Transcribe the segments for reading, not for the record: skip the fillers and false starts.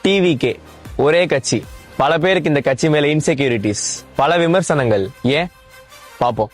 TVK ஒரே கட்சி, பல பேருக்கு இந்த கட்சி மேல இன்செக்யூரிட்டிஸ், பல விமர்சனங்கள். ஏன் பாப்போம்.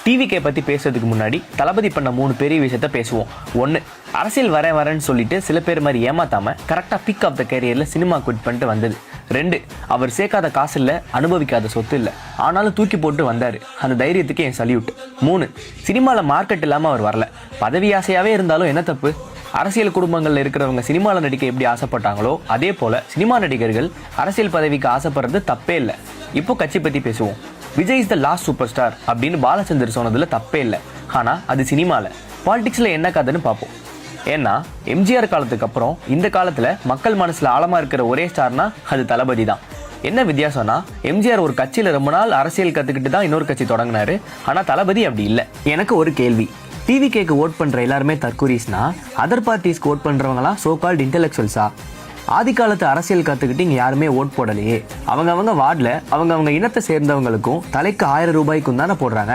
டிவிகே பத்தி பேசுறதுக்கு முன்னாடி தளபதி பண்ண 3 பெரிய விஷயத்த பேசுவோம். 1, அரசியல் வரேன்னு சொல்லிட்டு சில பேர் மாதிரி ஏமாத்தாம கரெக்டா பிக் ஆஃப் த கேரியர்ல சினிமா குவிட் பண்ணிட்டு வந்தது. 2, அவர் சேர்க்காத காசு இல்ல, அனுபவிக்காத சொத்து இல்ல, ஆனாலும் தூக்கி போட்டு வந்தாரு. அந்த தைரியத்துக்கு என் சல்யூட். 3, சினிமால மார்க்கெட் இல்லாம அவர் வரல, பதவி ஆசையாவே இருந்தாலும் என்ன தப்பு? அரசியல் குடும்பங்கள்ல இருக்கிறவங்க சினிமால நடிக்க எப்படி ஆசைப்பட்டாங்களோ அதே போல சினிமா நடிகர்கள் அரசியல் பதவிக்கு ஆசைப்படுறது தப்பே இல்லை. இப்போ கட்சி பத்தி பேசுவோம். Vijay is the last super star அப்படின்னு பாலச்சந்தர் சொன்னதுல தப்பே இல்லை. ஆனா அது சினிமால, பாலிடிக்ஸ்ல என்ன கதைன்னு பார்ப்போம். ஏன்னா எம்ஜிஆர் காலத்துக்கு அப்புறம் இந்த காலத்துல மக்கள் மனசுல ஆழமா இருக்கிற ஒரே ஸ்டார்னா அது தளபதி தான். என்ன வித்தியாசம்னா, எம்ஜிஆர் ஒரு கட்சியில ரொம்ப நாள் அரசியல் கத்துக்கிட்டு தான் இன்னொரு கட்சி தொடங்கினாரு. ஆனா தளபதி அப்படி இல்லை. எனக்கு ஒரு கேள்வி, டிவிகேக்கு ஓட் பண்ற எல்லாருமே தற்கூரிஸ்னா அதர் பார்ட்டிஸ்க்கு ஓட் பண்றவங்களா சோ கால்ட் இன்டெலெக்சுவல்ஸா? ஆதி காலத்து அரசியல் கத்துக்கிட்டு இங்க யாருமே ஓட் போடலையே. அவங்க வார்டில் அவங்க இனத்தை சேர்ந்தவங்களுக்கும் தலைக்கு 1000 ரூபாய்க்கும் தானே போடுறாங்க.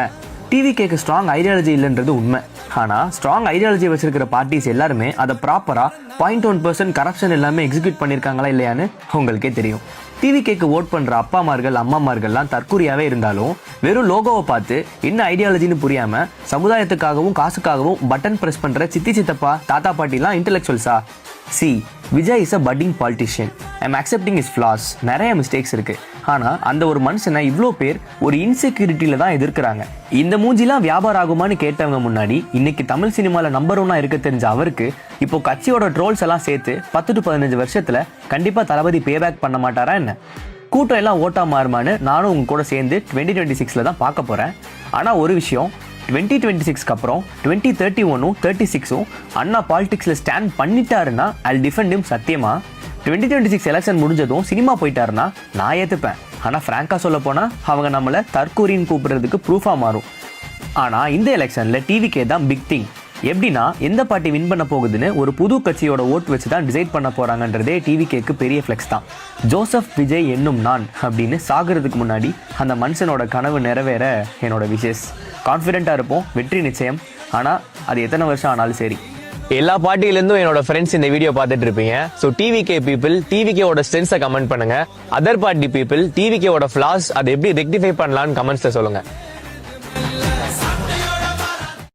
டிவிகேக்கு ஸ்ட்ராங் ஐடியாலஜி இல்லைன்றது உண்மை. ஆனா ஸ்ட்ராங் ஐடியாலஜி வச்சிருக்கிற பார்ட்டிஸ் எல்லாருமே அதை ப்ராப்பரா 0.1% கரப்ஷன் எல்லாமே எக்ஸிக்யூட் பண்ணிருக்காங்களா இல்லையான்னு உங்களுக்கே தெரியும். டிவிகேக்கு ஓட் பண்ற அப்பாமார்கள் அம்மாமார்கள்லாம் தற்கூரியாவே இருந்தாலும் வெறும் லோகோவை பார்த்து என்ன ஐடியாலஜின்னு புரியாம சமுதாயத்துக்காகவும் காசுக்காகவும் பட்டன் பிரஸ் பண்ற சித்தி சித்தப்பா தாத்தா பாட்டிலாம் இன்டெலெக்சுவல்ஸா? C, Vijay is a budding politician. I'm accepting his flaws. நிறைய மிஸ்டேக்ஸ் இருக்கு. ஆனா அந்த ஒரு மனுஷனை இவ்வளோ பேர் ஒரு இன்செக்யூரிட்டியில தான் எதிர்க்கிறாங்க. இந்த மூஞ்சிலாம் வியாபாரம் ஆகுமான்னு கேட்டவங்க முன்னாடி இன்னைக்கு தமிழ் சினிமால நம்பர் 1 இருக்க தெரிஞ்ச அவருக்கு இப்போ கட்சியோட ட்ரோல்ஸ் எல்லாம் சேர்த்து 10 to 15 வருஷத்துல கண்டிப்பா தளபதி பேபேக் பண்ண மாட்டாரா என்ன? கூட்டம் எல்லாம் ஓட்டா மாறுமான்னு நானும் உங்க கூட சேர்ந்து 2026 தான் பார்க்க போறேன். ஆனா ஒரு விஷயம், 2026க்கு அப்புறம் 2031 36 அண்ணா பாலிடிக்ஸ்ல ஸ்டாண்ட் பண்ணிட்டாருன்னா I'll defend him சத்தியமா. 2026 எலெக்ஷன் முடிஞ்சதும் சினிமா போயிட்டாருன்னா நான் ஏத்துப்பேன். ஆனா பிராங்கா சொல்ல போனா அவங்க நம்மள தற்கூரின்னு கூப்பிடுறதுக்கு ப்ரூஃபா மாறும். ஆனா இந்த எலெக்ஷன்ல டிவிகே தான் பிக் திங். எப்படின்னா எந்த பார்ட்டி வின் பண்ண போகுதுன்னு ஒரு புது கட்சியோட ஓட் வச்சு தான் டிசைட் பண்ண போறாங்கன்றதே டிவிகேக்கு பெரிய ஃபிளெக்ஸ் தான். ஜோசப் விஜய் என்னும் நான் அப்படின்னு சாகிறதுக்கு முன்னாடி அந்த மனுஷனோட கனவு நிறைவேற என்னோட விஷஸ். கான்ஃபிடென்ட்டா இருப்போம், வெற்றி நிச்சயம். ஆனா அது எத்தனை வருஷம் ஆனாலும் சரி. எல்லா பார்ட்டியிலிருந்தும் என்னோட ஃப்ரெண்ட்ஸ் இந்த வீடியோ பார்த்துட்டு இருப்பீங்க. ஸோ டிவிகே பீப்புள் டிவிகேவோட ஸ்ட்ரென்த்ஸை கமெண்ட் பண்ணுங்க. அதர் பார்ட்டி பீப்புள் டிவிகேவோட ஃபிளாஸ் அதை எப்படி ரெக்டிஃபை பண்ணலாம்னு கமெண்ட்ஸ்ல சொல்லுங்க.